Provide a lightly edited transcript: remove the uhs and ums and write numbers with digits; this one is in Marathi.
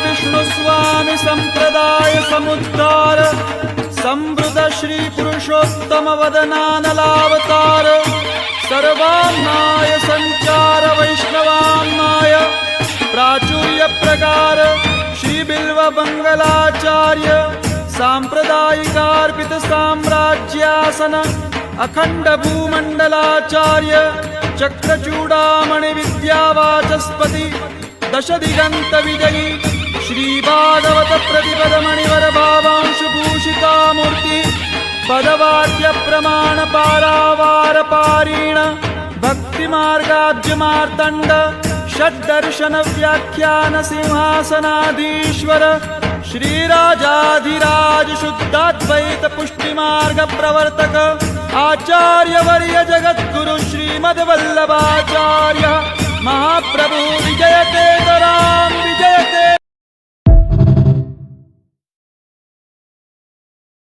विष्णु स्वामी संप्रदाय समुद्धार संवृत श्री पुरुषोत्तम वदनानलावतार सर्वान्नाय संचार वैष्णवान्नाय प्राचुर्य प्रकार श्री बिल्व मंगलाचार्य सांप्रदायिकार्पित साम्राज्यासन अखंड भूमंडलाचार्य चक्रचूडामणि विद्यावाचस्पति दश दिगंत विजयी श्री भागवत प्रतिपद मणिवर भावांशु भूषिता मूर्ति पदवाक्य प्रमाण पारावार पारीण भक्ति मार्गाब्ज मार्तंड षड्दर्शन व्याख्यान सिंहासनाधीश्वर श्रीराजाधिराज शुद्धाद्वैत पुष्टि मार्ग प्रवर्तक आचार्य वर्य जगद्गुरु श्रीमद्वल्लभाचार्य महाप्रभु विजयते